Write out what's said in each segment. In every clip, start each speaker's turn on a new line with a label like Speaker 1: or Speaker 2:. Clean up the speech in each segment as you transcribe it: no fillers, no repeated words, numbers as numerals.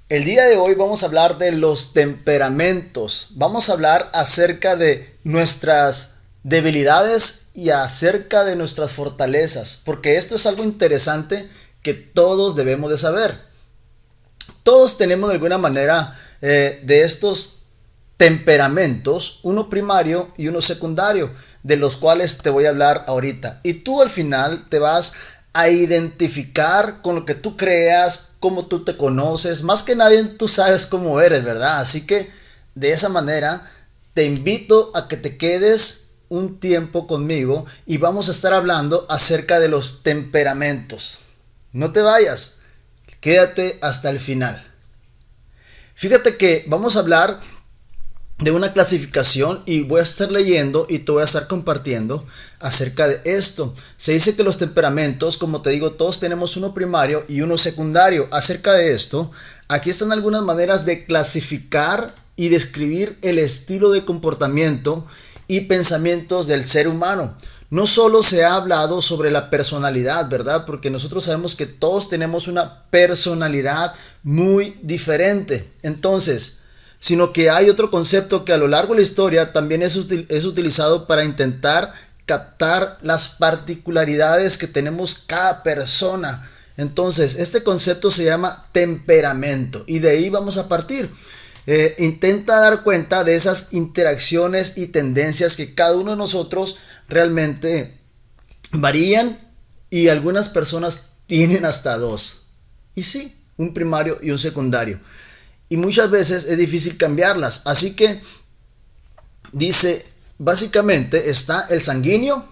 Speaker 1: El día de hoy vamos a hablar de los temperamentos. Vamos a hablar acerca de nuestras debilidades y acerca de nuestras fortalezas, porque esto es algo interesante que todos debemos de saber. Todos tenemos de alguna manera de estos temperamentos, uno primario y uno secundario, de los cuales te voy a hablar ahorita. Y tú al final te vas a identificar con lo que tú creas, cómo tú te conoces. Más que nadie tú sabes cómo eres, ¿verdad? Así que de esa manera te invito a que te quedes un tiempo conmigo y vamos a estar hablando acerca de los temperamentos. No te vayas, quédate hasta el final. Fíjate que vamos a hablar de una clasificación y voy a estar leyendo y te voy a estar compartiendo acerca de esto. Se dice que los temperamentos, como te digo, todos tenemos uno primario y uno secundario. Acerca de esto, aquí están algunas maneras de clasificar y describir el estilo de comportamiento y pensamientos del ser humano. No solo se ha hablado sobre la personalidad, ¿verdad? Porque nosotros sabemos que todos tenemos una personalidad muy diferente. Entonces, sino que hay otro concepto que a lo largo de la historia también es utilizado para intentar captar las particularidades que tenemos cada persona. Entonces, este concepto se llama temperamento y de ahí vamos a partir. Intenta dar cuenta de esas interacciones y tendencias que cada uno de nosotros realmente varían y algunas personas tienen hasta dos. Y sí, un primario y un secundario. Y muchas veces es difícil cambiarlas. Así que dice, básicamente está el sanguíneo,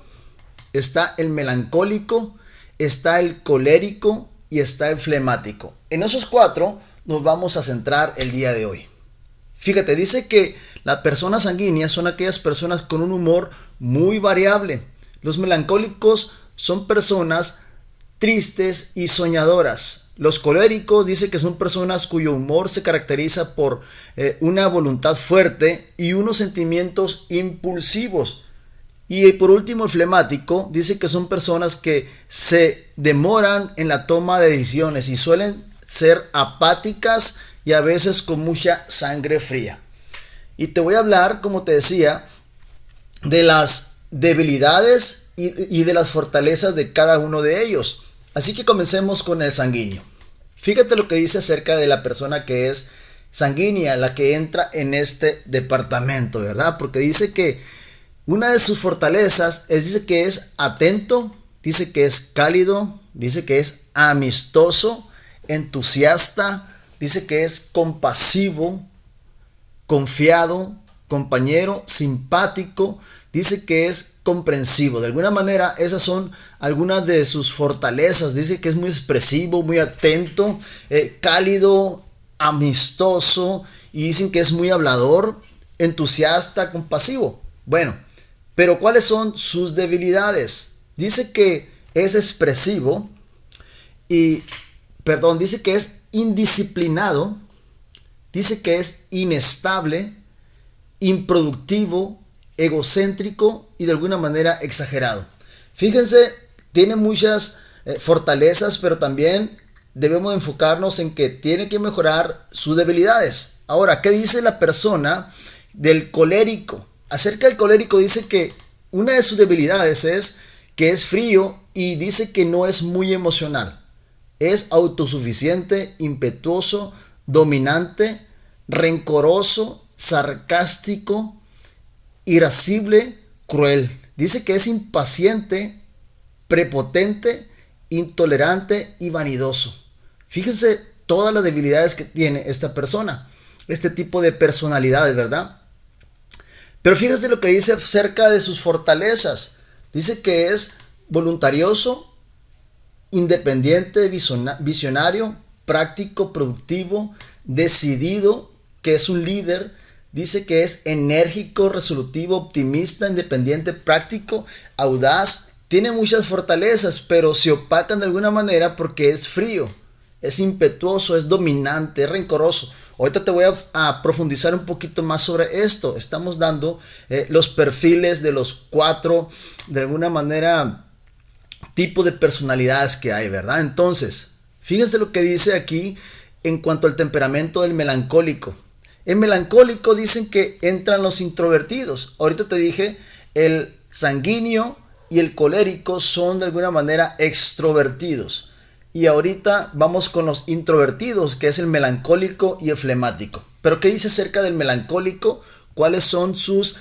Speaker 1: está el melancólico, está el colérico y está el flemático. En esos cuatro nos vamos a centrar el día de hoy. Fíjate, dice que las personas sanguíneas son aquellas personas con un humor muy variable. Los melancólicos son personas tristes y soñadoras. Los coléricos dice que son personas cuyo humor se caracteriza por una voluntad fuerte y unos sentimientos impulsivos. Y por último, el flemático dice que son personas que se demoran en la toma de decisiones y suelen ser apáticas y a veces con mucha sangre fría. Y te voy a hablar, como te decía, de las debilidades y de las fortalezas de cada uno de ellos. Así que comencemos con el sanguíneo. Fíjate lo que dice acerca de la persona que es sanguínea, la que entra en este departamento, ¿verdad? Porque dice que una de sus fortalezas dice que es atento, dice que es cálido, dice que es amistoso, entusiasta, dice que es compasivo, confiado, compañero, simpático, dice que es comprensivo. De alguna manera esas son algunas de sus fortalezas. Dice que es muy expresivo, muy atento, cálido, amistoso, y dicen que es muy hablador, entusiasta, compasivo. Bueno, pero ¿cuáles son sus debilidades? Dice que es expresivo dice que es indisciplinado, dice que es inestable, improductivo, egocéntrico y de alguna manera exagerado. Fíjense, tiene muchas fortalezas, pero también debemos enfocarnos en que tiene que mejorar sus debilidades. Ahora, ¿qué dice la persona del colérico? Acerca del colérico dice que una de sus debilidades es que es frío y dice que no es muy emocional. Es autosuficiente, impetuoso, dominante, rencoroso, sarcástico, irascible, cruel. Dice que es impaciente, prepotente, intolerante y vanidoso. Fíjense todas las debilidades que tiene esta persona, este tipo de personalidades, ¿verdad? Pero fíjense lo que dice acerca de sus fortalezas. Dice que es voluntarioso, independiente, visionario, práctico, productivo, decidido, que es un líder. Dice que es enérgico, resolutivo, optimista, independiente, práctico, audaz. Tiene muchas fortalezas, pero se opacan de alguna manera porque es frío, es impetuoso, es dominante, es rencoroso. Ahorita te voy a profundizar un poquito más sobre esto. Estamos dando los perfiles de los cuatro, de alguna manera, tipo de personalidades que hay, ¿verdad? Entonces, fíjense lo que dice aquí en cuanto al temperamento del melancólico. En melancólico dicen que entran los introvertidos. Ahorita te dije, el sanguíneo y el colérico son de alguna manera extrovertidos. Y ahorita vamos con los introvertidos, que es el melancólico y el flemático. Pero ¿qué dice acerca del melancólico? ¿Cuáles son sus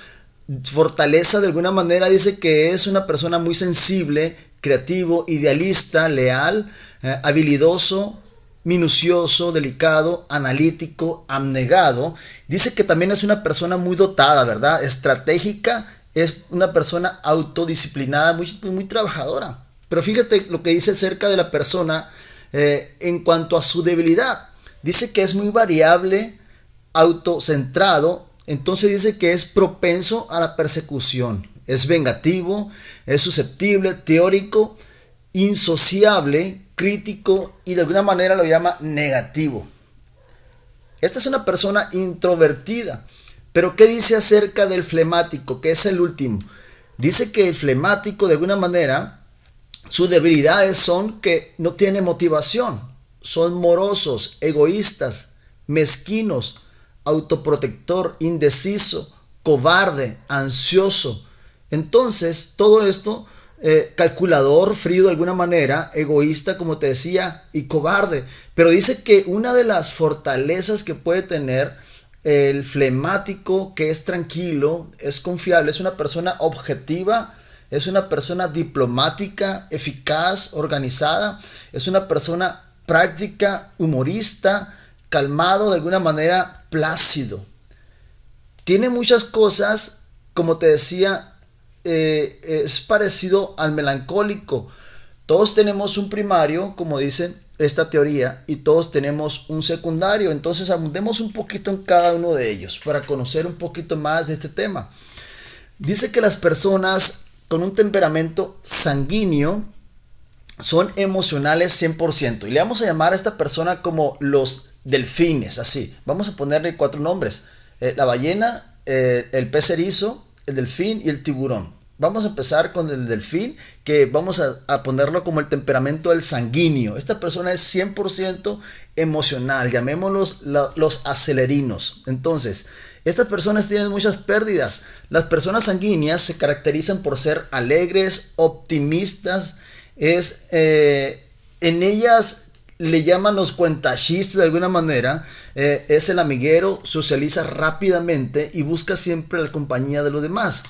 Speaker 1: fortalezas? De alguna manera dice que es una persona muy sensible, creativo, idealista, leal, habilidoso, minucioso, delicado, analítico, abnegado. Dice que también es una persona muy dotada, ¿verdad? Estratégica, es una persona autodisciplinada, muy trabajadora. Pero fíjate lo que dice acerca de la persona en cuanto a su debilidad. Dice que es muy variable, autocentrado. Entonces dice que es propenso a la persecución. Es vengativo, es susceptible, teórico, insociable, crítico y de alguna manera lo llama negativo. Esta es una persona introvertida. Pero ¿qué dice acerca del flemático, que es el último? Dice que el flemático de alguna manera, sus debilidades son que no tiene motivación, son morosos, egoístas, mezquinos, autoprotector, indeciso, cobarde, ansioso. Entonces, todo esto, calculador, frío de alguna manera, egoísta, como te decía, y cobarde. Pero dice que una de las fortalezas que puede tener el flemático, que es tranquilo, es confiable, es una persona objetiva, es una persona diplomática, eficaz, organizada, es una persona práctica, humorista, calmado, de alguna manera plácido. Tiene muchas cosas, como te decía, es parecido al melancólico. Todos tenemos un primario, como dice esta teoría, y todos tenemos un secundario. Entonces abundemos un poquito en cada uno de ellos para conocer un poquito más de este tema. Dice que las personas con un temperamento sanguíneo son emocionales 100%. Y le vamos a llamar a esta persona como los delfines, así. Vamos a ponerle 4 nombres. La ballena, el pez erizo, el delfín y el tiburón. Vamos a empezar con el delfín, que vamos a ponerlo como el temperamento del sanguíneo. Esta persona es 100% emocional, llamémoslos los acelerinos. Entonces, estas personas tienen muchas pérdidas. Las personas sanguíneas se caracterizan por ser alegres, optimistas. En ellas le llaman los cuentachistes de alguna manera. Es el amiguero, socializa rápidamente y busca siempre la compañía de los demás.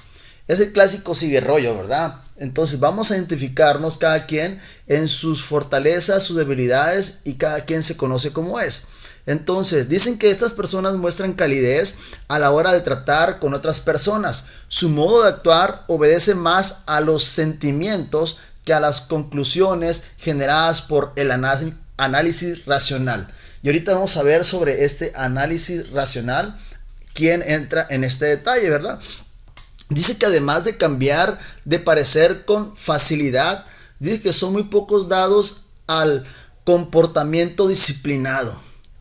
Speaker 1: Es el clásico sigue rollo, ¿verdad? Entonces vamos a identificarnos cada quien en sus fortalezas, sus debilidades y cada quien se conoce como es. Entonces dicen que estas personas muestran calidez a la hora de tratar con otras personas. Su modo de actuar obedece más a los sentimientos que a las conclusiones generadas por el análisis racional. Y ahorita vamos a ver sobre este análisis racional, quién entra en este detalle, ¿verdad? Dice que además de cambiar de parecer con facilidad, dice que son muy pocos dados al comportamiento disciplinado.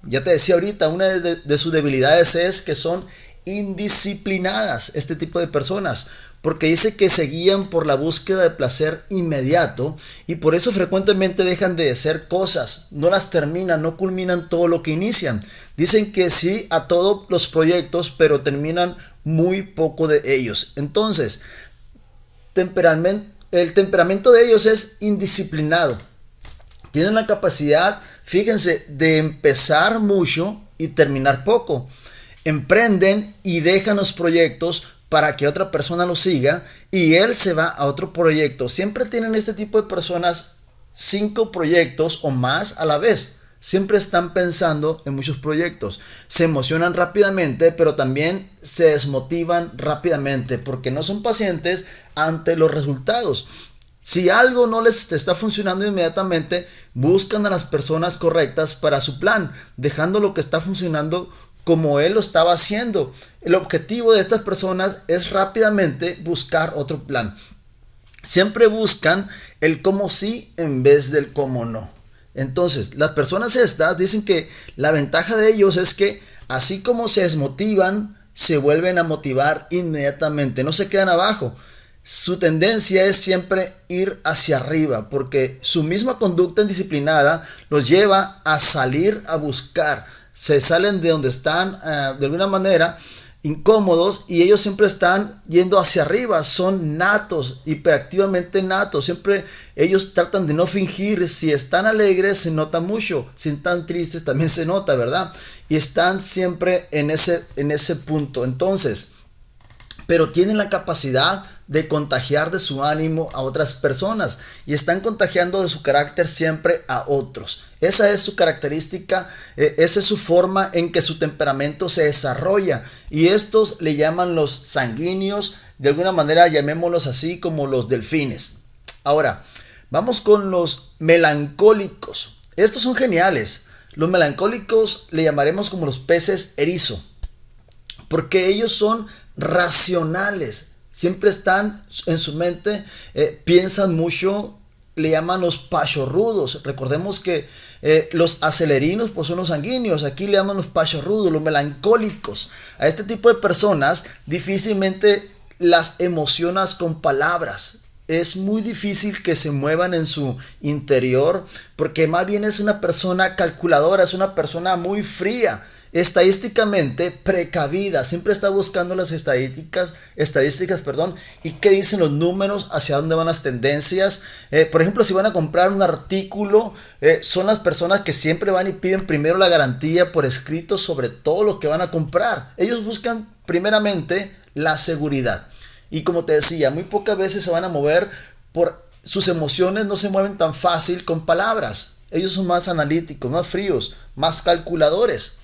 Speaker 1: Ya te decía ahorita, una de sus debilidades es que son indisciplinadas este tipo de personas, porque dice que se guían por la búsqueda de placer inmediato y por eso frecuentemente dejan de hacer cosas, no las terminan, no culminan todo lo que inician. Dicen que sí a todos los proyectos, pero terminan muy poco de ellos. Entonces, el temperamento de ellos es indisciplinado. Tienen la capacidad, fíjense, de empezar mucho y terminar poco. Emprenden y dejan los proyectos para que otra persona los siga y él se va a otro proyecto. Siempre tienen este tipo de personas 5 proyectos o más a la vez. Siempre están pensando en muchos proyectos. Se emocionan rápidamente, pero también se desmotivan rápidamente porque no son pacientes ante los resultados. Si algo no les está funcionando inmediatamente, buscan a las personas correctas para su plan, dejando lo que está funcionando como él lo estaba haciendo. El objetivo de estas personas es rápidamente buscar otro plan. Siempre buscan el cómo sí en vez del cómo no. Entonces, las personas estas dicen que la ventaja de ellos es que así como se desmotivan, se vuelven a motivar inmediatamente, no se quedan abajo. Su tendencia es siempre ir hacia arriba, porque su misma conducta indisciplinada los lleva a salir a buscar. Se salen de donde están de alguna manera incómodos y ellos siempre están yendo hacia arriba. Son natos, hiperactivamente natos. Siempre ellos tratan de no fingir. Si están alegres se nota mucho, si están tristes también se nota, ¿verdad? Y están siempre en ese punto. Entonces, pero tienen la capacidad de contagiar de su ánimo a otras personas y están contagiando de su carácter siempre a otros. Esa es su característica, esa es su forma en que su temperamento se desarrolla, y estos le llaman los sanguíneos, de alguna manera llamémoslos así, como los delfines. Ahora, vamos con los melancólicos. Estos son geniales. Los melancólicos le llamaremos como los peces erizo, porque ellos son racionales. Siempre están en su mente, piensan mucho, le llaman los pachorrudos. Recordemos que los acelerinos pues son los sanguíneos, aquí le llaman los pachorrudos, los melancólicos. A este tipo de personas difícilmente las emocionas con palabras. Es muy difícil que se muevan en su interior, porque más bien es una persona calculadora, es una persona muy fría, estadísticamente precavida, siempre está buscando las estadísticas, y qué dicen los números, hacia dónde van las tendencias. Por ejemplo, si van a comprar un artículo, son las personas que siempre van y piden primero la garantía por escrito sobre todo lo que van a comprar. Ellos buscan primeramente la seguridad, y como te decía, muy pocas veces se van a mover por sus emociones, no se mueven tan fácil con palabras. Ellos son más analíticos, más fríos, más calculadores.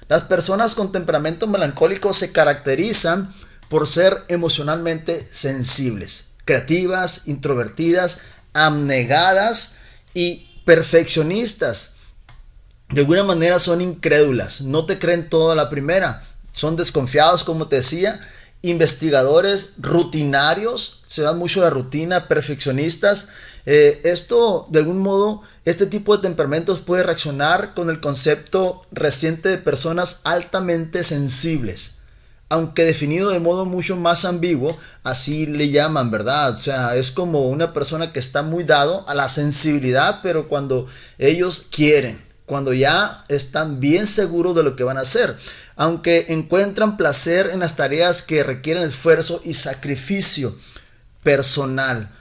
Speaker 1: Las personas con temperamento melancólico se caracterizan por ser emocionalmente sensibles, creativas, introvertidas, abnegadas y perfeccionistas. De alguna manera son incrédulas, no te creen todo a la primera, son desconfiados, como te decía, investigadores, rutinarios, se dan mucho la rutina, perfeccionistas. Esto, de algún modo, este tipo de temperamentos puede reaccionar con el concepto reciente de personas altamente sensibles, aunque definido de modo mucho más ambiguo, así le llaman, ¿verdad? O sea, es como una persona que está muy dado a la sensibilidad, pero cuando ellos quieren, cuando ya están bien seguros de lo que van a hacer, aunque encuentran placer en las tareas que requieren esfuerzo y sacrificio personal.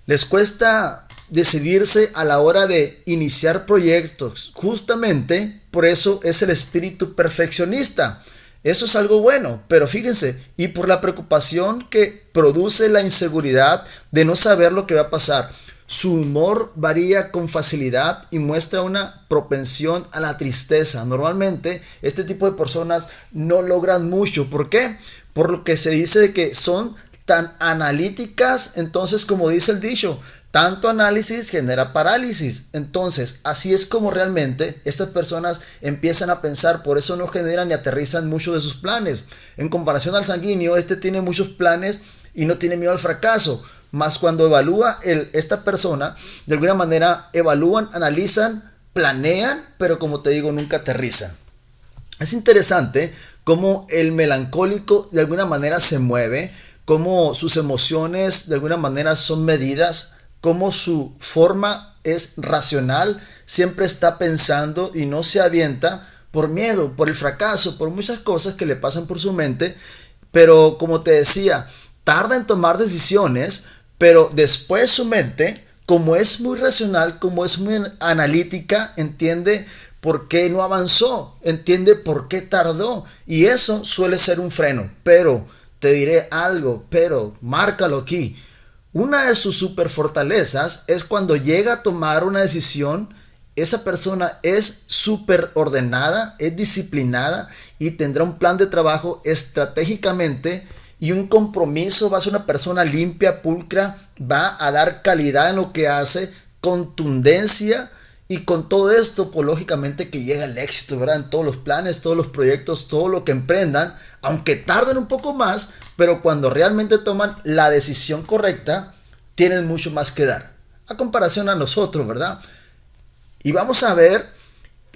Speaker 1: Les cuesta decidirse a la hora de iniciar proyectos. Justamente por eso es el espíritu perfeccionista. Eso es algo bueno, pero fíjense, y por la preocupación que produce la inseguridad de no saber lo que va a pasar. Su humor varía con facilidad y muestra una propensión a la tristeza. Normalmente este tipo de personas no logran mucho. ¿Por qué? Por lo que se dice que son tan analíticas. Entonces, como dice el dicho, tanto análisis genera parálisis. Entonces, así es como realmente estas personas empiezan a pensar. Por eso no generan ni aterrizan mucho de sus planes. En comparación al sanguíneo, este tiene muchos planes y no tiene miedo al fracaso. Más cuando evalúa esta persona, de alguna manera evalúan, analizan, planean, pero como te digo, nunca aterrizan. Es interesante cómo el melancólico de alguna manera se mueve, cómo sus emociones de alguna manera son medidas, cómo su forma es racional, siempre está pensando y no se avienta por miedo, por el fracaso, por muchas cosas que le pasan por su mente, pero como te decía, tarda en tomar decisiones, pero después su mente, como es muy racional, como es muy analítica, entiende por qué no avanzó, entiende por qué tardó, y eso suele ser un freno. Pero te diré algo, pero márcalo aquí. Una de sus super fortalezas es cuando llega a tomar una decisión. Esa persona es súper ordenada, es disciplinada y tendrá un plan de trabajo estratégicamente y un compromiso. Va a ser una persona limpia, pulcra, va a dar calidad en lo que hace, contundencia, y con todo esto, pues lógicamente que llega el éxito, ¿verdad? En todos los planes, todos los proyectos, todo lo que emprendan, aunque tarden un poco más, pero cuando realmente toman la decisión correcta, tienen mucho más que dar, a comparación a nosotros, ¿verdad? Y vamos a ver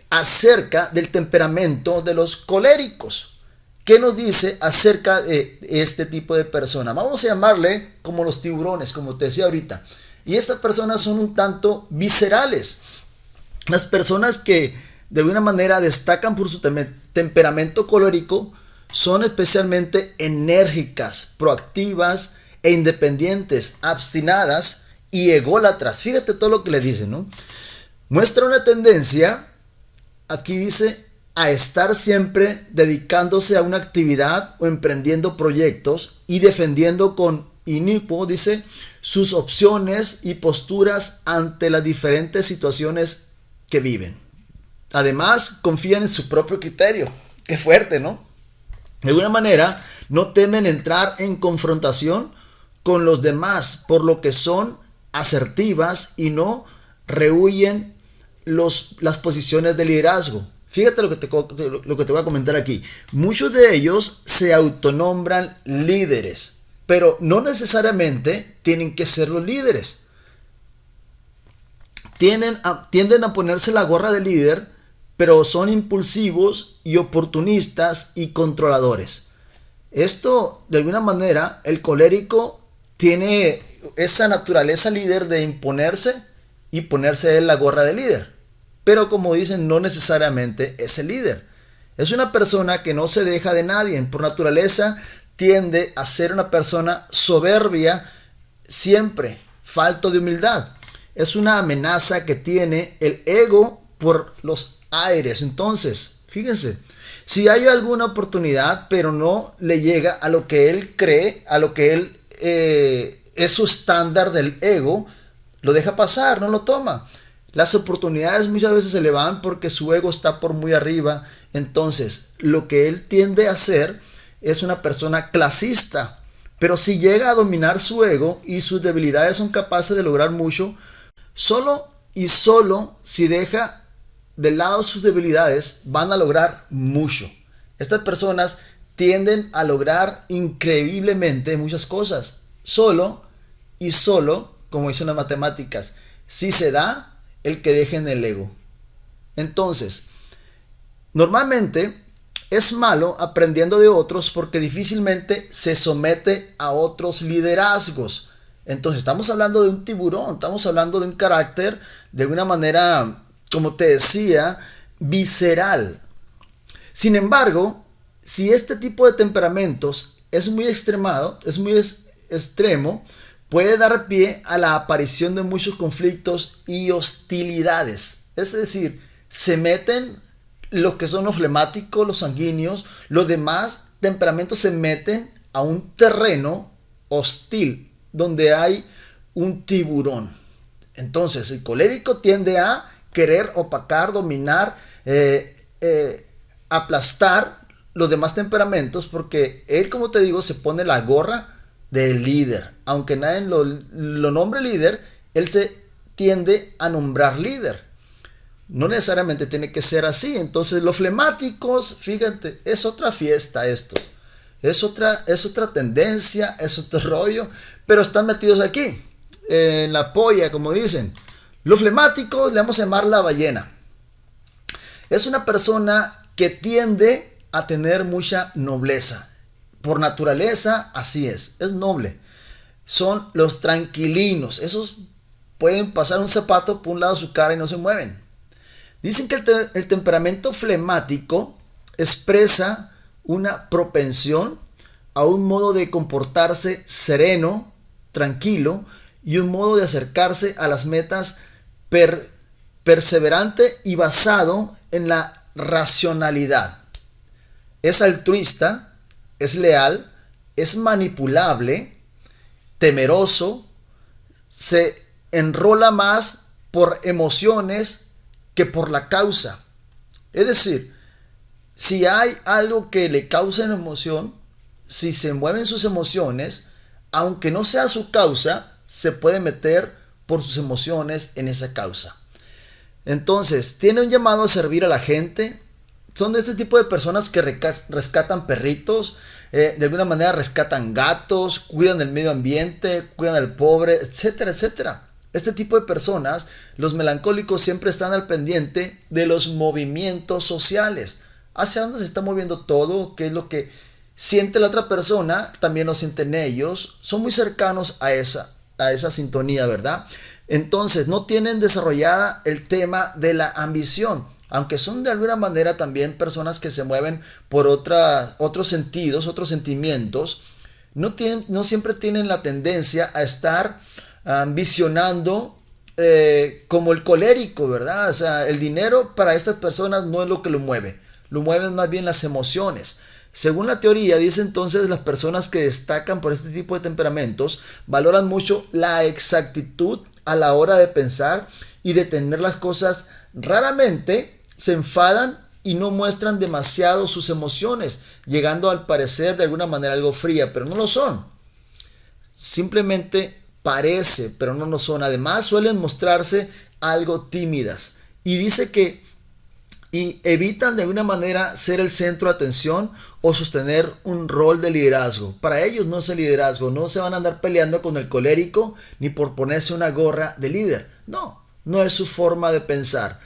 Speaker 1: acerca del temperamento de los coléricos. ¿Qué nos dice acerca de este tipo de persona? Vamos a llamarle como los tiburones, como te decía ahorita. Y estas personas son un tanto viscerales. Las personas que de alguna manera destacan por su temperamento colérico son especialmente enérgicas, proactivas e independientes, obstinadas y ególatras. Fíjate todo lo que le dicen, ¿no? Muestra una tendencia, aquí dice, a estar siempre dedicándose a una actividad o emprendiendo proyectos y defendiendo con inicuo, dice, sus opciones y posturas ante las diferentes situaciones que viven. Además, confían en su propio criterio. Qué fuerte, ¿no? De alguna manera, no temen entrar en confrontación con los demás, por lo que son asertivas y no rehuyen las posiciones de liderazgo. Fíjate lo que te voy a comentar aquí. Muchos de ellos se autonombran líderes, pero no necesariamente tienen que ser los líderes. Tienden a ponerse la gorra de líder, pero son impulsivos y oportunistas y controladores. Esto, de alguna manera, el colérico tiene esa naturaleza líder de imponerse y ponerse la gorra de líder. Pero como dicen, no necesariamente es el líder. Es una persona que no se deja de nadie. Por naturaleza tiende a ser una persona soberbia, siempre falto de humildad. Es una amenaza que tiene el ego por los aires. Entonces, fíjense, si hay alguna oportunidad, pero no le llega a lo que él cree, a lo que él es su estándar del ego, lo deja pasar, no lo toma. Las oportunidades muchas veces se le van porque su ego está por muy arriba. Entonces, lo que él tiende a hacer es una persona clasista. Pero si llega a dominar su ego y sus debilidades son capaces de lograr mucho, solo si deja de lado sus debilidades, van a lograr mucho. Estas personas tienden a lograr increíblemente muchas cosas. Solo, como dicen las matemáticas, si se da el que dejen el ego. Entonces, normalmente es malo aprendiendo de otros porque difícilmente se somete a otros liderazgos. Entonces estamos hablando de un tiburón, estamos hablando de un carácter de alguna manera, como te decía, visceral. Sin embargo, si este tipo de temperamentos es muy extremo, puede dar pie a la aparición de muchos conflictos y hostilidades. Es decir, se meten los que son los flemáticos, los sanguíneos, los demás temperamentos se meten a un terreno hostil donde hay un tiburón. Entonces, el colérico tiende a querer opacar, dominar, aplastar los demás temperamentos porque él, como te digo, se pone la gorra del líder. Aunque nadie lo nombre líder, él se tiende a nombrar líder. No necesariamente tiene que ser así. Entonces los flemáticos, fíjate, es otra fiesta estos. Es otra tendencia, es otro rollo, pero están metidos aquí, en la polla, como dicen. Los flemáticos le vamos a llamar la ballena. Es una persona que tiende a tener mucha nobleza. Por naturaleza, así es noble. Son los tranquilinos. Esos pueden pasar un zapato por un lado de su cara y no se mueven. Dicen que el temperamento flemático expresa una propensión a un modo de comportarse sereno, tranquilo y un modo de acercarse a las metas perseverante y basado en la racionalidad. Es altruista, es leal, es manipulable, temeroso, se enrola más por emociones que por la causa. Es decir, si hay algo que le causa una emoción, si se mueven sus emociones, aunque no sea su causa, se puede meter por sus emociones en esa causa. Entonces, tiene un llamado a servir a la gente. Son de este tipo de personas que rescatan perritos, de alguna manera rescatan gatos, cuidan del medio ambiente, cuidan al pobre, etcétera, etcétera. Este tipo de personas, los melancólicos, siempre están al pendiente de los movimientos sociales. ¿Hacia dónde se está moviendo todo? ¿Qué es lo que siente la otra persona, también lo sienten ellos. Son muy cercanos a esa sintonía, ¿verdad? Entonces, no tienen desarrollada el tema de la ambición, aunque son de alguna manera también personas que se mueven por otros sentidos, otros sentimientos. No siempre tienen la tendencia a estar visionando como el colérico, ¿verdad? O sea, el dinero para estas personas no es lo que lo mueven más bien las emociones. Según la teoría, dice entonces, las personas que destacan por este tipo de temperamentos valoran mucho la exactitud a la hora de pensar y de tener las cosas. Raramente se enfadan y no muestran demasiado sus emociones, llegando al parecer de alguna manera algo fría, pero no lo son. Simplemente parece, pero no lo son. Además, suelen mostrarse algo tímidas. Y dice que evitan de alguna manera ser el centro de atención o sostener un rol de liderazgo. Para ellos no es el liderazgo, no se van a andar peleando con el colérico ni por ponerse una gorra de líder. No, no es su forma de pensar.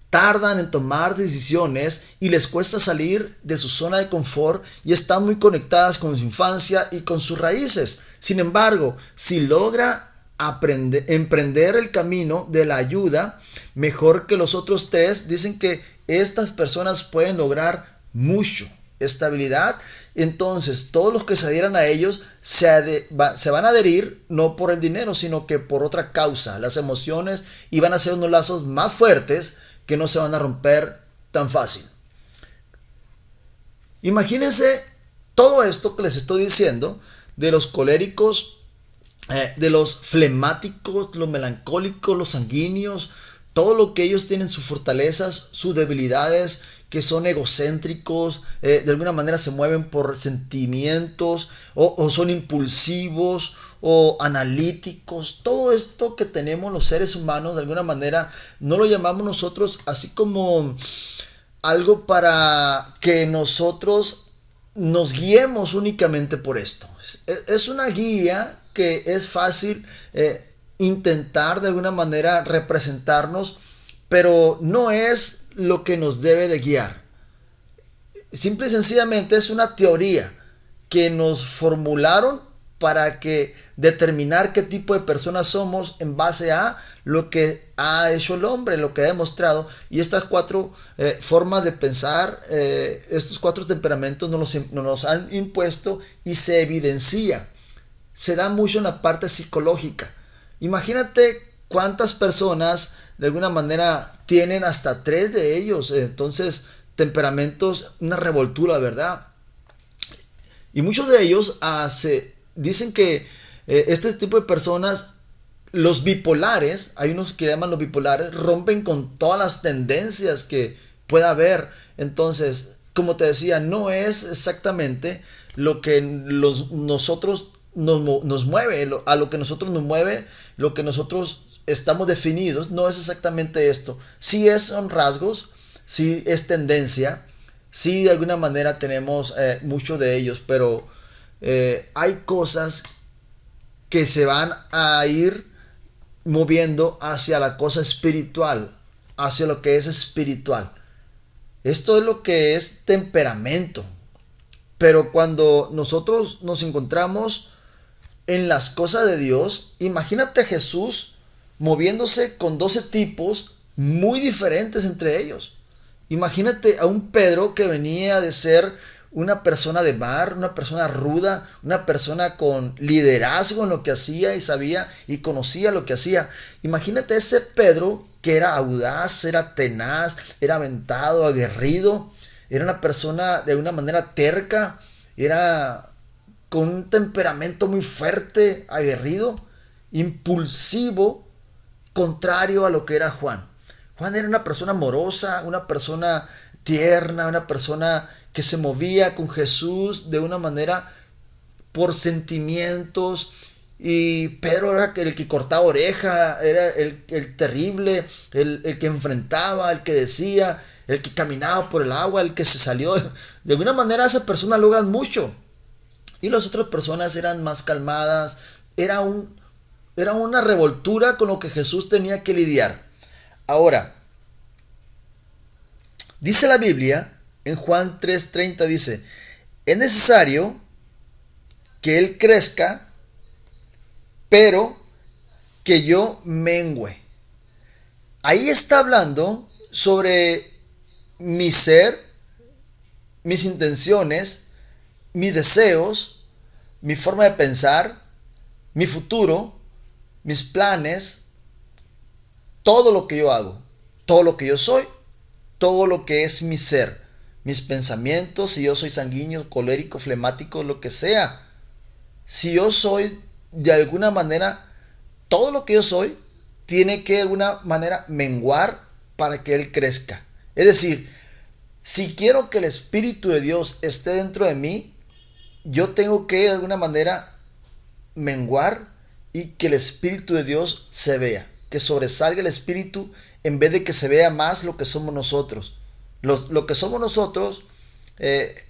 Speaker 1: Tardan en tomar decisiones y les cuesta salir de su zona de confort y están muy conectadas con su infancia y con sus raíces. Sin embargo, si logra emprender el camino de la ayuda mejor que los otros tres, dicen que estas personas pueden lograr mucho estabilidad. Entonces todos los que se adhieran a ellos se van a adherir no por el dinero, sino que por otra causa, las emociones, y van a ser unos lazos más fuertes que no se van a romper tan fácil. Imagínense todo esto que les estoy diciendo de los coléricos, de los flemáticos, los melancólicos, los sanguíneos, todo lo que ellos tienen, sus fortalezas, sus debilidades, que son egocéntricos, de alguna manera se mueven por sentimientos, o son impulsivos, o analíticos. Todo esto que tenemos los seres humanos, de alguna manera, no lo llamamos nosotros así como algo para que nosotros nos guiemos únicamente por esto. Es una guía que es fácil intentar de alguna manera representarnos, pero no es lo que nos debe de guiar. Simple y sencillamente es una teoría que nos formularon para que determinar qué tipo de personas somos en base a lo que ha hecho el hombre, lo que ha demostrado. Y estas cuatro formas de pensar, estos cuatro temperamentos nos los han impuesto y se evidencia. Se da mucho en la parte psicológica. Imagínate cuántas personas de alguna manera tienen hasta 3 de ellos. Entonces, temperamentos, una revoltura, ¿verdad? Y muchos de ellos dicen que este tipo de personas, los bipolares, hay unos que llaman los bipolares, rompen con todas las tendencias que pueda haber. Entonces, como te decía, no es exactamente lo que nosotros nos mueve, a lo que nosotros nos mueve, lo que nosotros estamos definidos, no es exactamente esto. Sí son rasgos, sí es tendencia, sí de alguna manera tenemos mucho de ellos, pero hay cosas que se van a ir moviendo hacia la cosa espiritual, hacia lo que es espiritual. Esto es lo que es temperamento. Pero cuando nosotros nos encontramos en las cosas de Dios, imagínate a Jesús moviéndose con 12 tipos muy diferentes entre ellos. Imagínate a un Pedro que venía de ser una persona de mar, una persona ruda, una persona con liderazgo en lo que hacía y sabía y conocía lo que hacía. Imagínate a ese Pedro que era audaz, era tenaz, era aventado, aguerrido, era una persona de una manera terca, era con un temperamento muy fuerte, aguerrido, impulsivo, contrario a lo que era Juan. Juan era una persona amorosa, una persona tierna, una persona que se movía con Jesús de una manera por sentimientos. Y Pedro era el que cortaba oreja, era el terrible, el que enfrentaba, el que decía, el que caminaba por el agua, el que se salió. De alguna manera esas personas logran mucho. Y las otras personas eran más calmadas. Era una revoltura con lo que Jesús tenía que lidiar. Ahora, dice la Biblia, en Juan 3:30 dice, Es necesario que Él crezca, pero que yo mengüe. Ahí está hablando sobre mi ser, mis intenciones, mis deseos, mi forma de pensar, mi futuro, mis planes, todo lo que yo hago, todo lo que yo soy, todo lo que es mi ser, mis pensamientos, si yo soy sanguíneo, colérico, flemático, lo que sea. Si yo soy de alguna manera, todo lo que yo soy tiene que de alguna manera menguar para que Él crezca. Es decir, si quiero que el Espíritu de Dios esté dentro de mí, yo tengo que de alguna manera menguar y que el Espíritu de Dios se vea, que sobresalga el Espíritu en vez de que se vea más lo que somos nosotros. Lo que somos nosotros,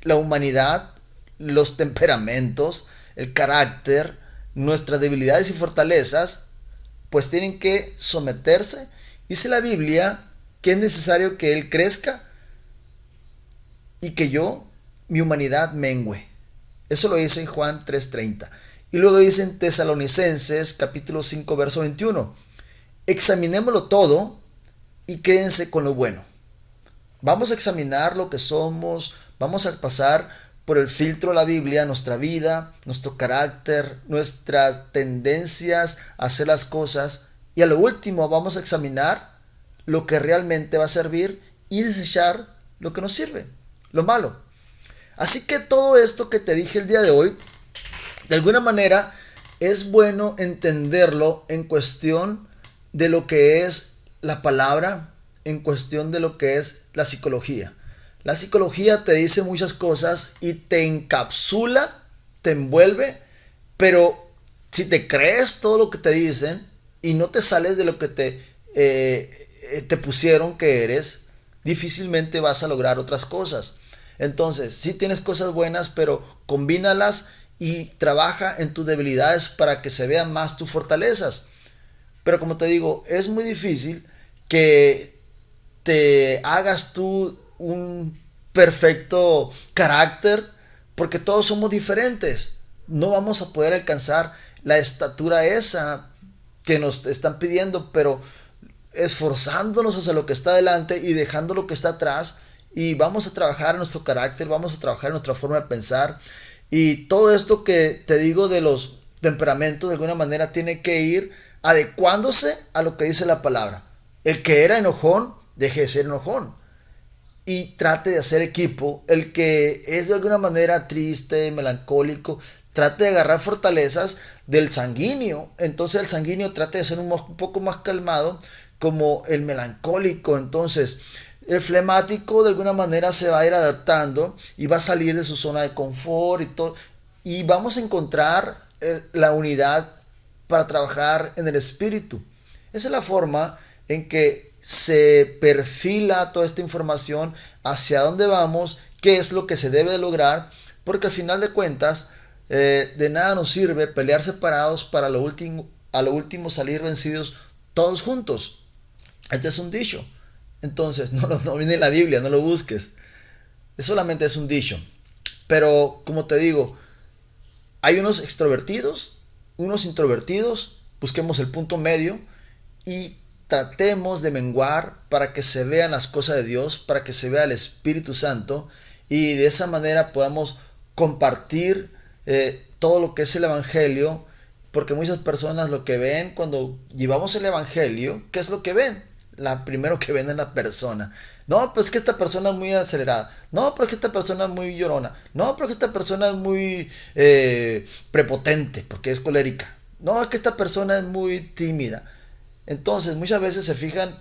Speaker 1: la humanidad, los temperamentos, el carácter, nuestras debilidades y fortalezas, pues tienen que someterse. Dice la Biblia que es necesario que Él crezca y que mi humanidad mengüe. Eso lo dice en Juan 3:30. Y luego dice en Tesalonicenses capítulo 5 verso 21. Examinémoslo todo y quédense con lo bueno. Vamos a examinar lo que somos, vamos a pasar por el filtro de la Biblia, nuestra vida, nuestro carácter, nuestras tendencias a hacer las cosas, y a lo último vamos a examinar lo que realmente va a servir y desechar lo que nos sirve, lo malo. Así que todo esto que te dije el día de hoy, de alguna manera es bueno entenderlo en cuestión de lo que es la palabra, en cuestión de lo que es la psicología. La psicología te dice muchas cosas y te encapsula, te envuelve, pero si te crees todo lo que te dicen y no te sales de lo que te pusieron que eres, difícilmente vas a lograr otras cosas. Entonces, sí tienes cosas buenas, pero combínalas y trabaja en tus debilidades para que se vean más tus fortalezas. Pero como te digo, es muy difícil que te hagas tú un perfecto carácter porque todos somos diferentes. No vamos a poder alcanzar la estatura esa que nos están pidiendo, pero esforzándonos hacia lo que está adelante y dejando lo que está atrás, y vamos a trabajar en nuestro carácter, vamos a trabajar en nuestra forma de pensar, y todo esto que te digo de los temperamentos de alguna manera tiene que ir adecuándose a lo que dice la palabra. El que era enojón, deje de ser enojón y trate de hacer equipo. El que es de alguna manera triste, melancólico, trate de agarrar fortalezas del sanguíneo. Entonces el sanguíneo trate de ser un poco más calmado como el melancólico. Entonces el flemático de alguna manera se va a ir adaptando y va a salir de su zona de confort y todo. Y vamos a encontrar la unidad para trabajar en el espíritu. Esa es la forma en que se perfila toda esta información, hacia dónde vamos, qué es lo que se debe de lograr, porque al final de cuentas de nada nos sirve pelear separados para a lo último salir vencidos todos juntos. Este es un dicho. Entonces no viene en la Biblia, no lo busques. Solamente es un dicho. Pero como te digo, hay unos extrovertidos, unos introvertidos. Busquemos el punto medio y tratemos de menguar para que se vean las cosas de Dios, para que se vea el Espíritu Santo, y de esa manera podamos compartir todo lo que es el Evangelio, porque muchas personas lo que ven cuando llevamos el Evangelio, ¿qué es lo que ven? Primero que ven es la persona. No, pues que esta persona es muy acelerada. No, pero que esta persona es muy llorona. No, pero que esta persona es muy prepotente porque es colérica. No, es que esta persona es muy tímida. Entonces muchas veces se fijan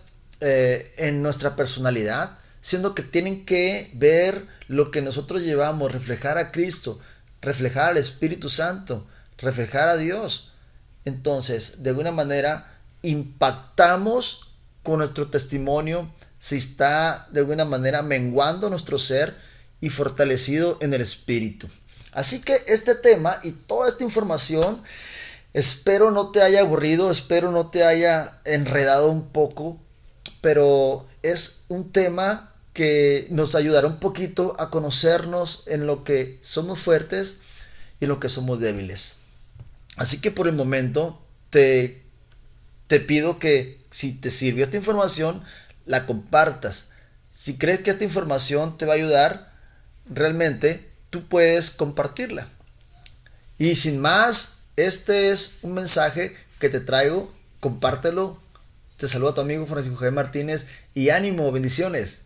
Speaker 1: en nuestra personalidad, siendo que tienen que ver lo que nosotros llevamos, reflejar a Cristo, reflejar al Espíritu Santo, reflejar a Dios. Entonces, de alguna manera, impactamos con nuestro testimonio si está de alguna manera menguando nuestro ser y fortalecido en el Espíritu. Así que este tema y toda esta información, espero no te haya aburrido, espero no te haya enredado un poco, pero es un tema que nos ayudará un poquito a conocernos en lo que somos fuertes y en lo que somos débiles. Así que por el momento te pido que si te sirvió esta información, la compartas. Si crees que esta información te va a ayudar, realmente tú puedes compartirla. Y sin más, este es un mensaje que te traigo. Compártelo. Te saluda tu amigo Francisco Javier Martínez y ánimo, bendiciones.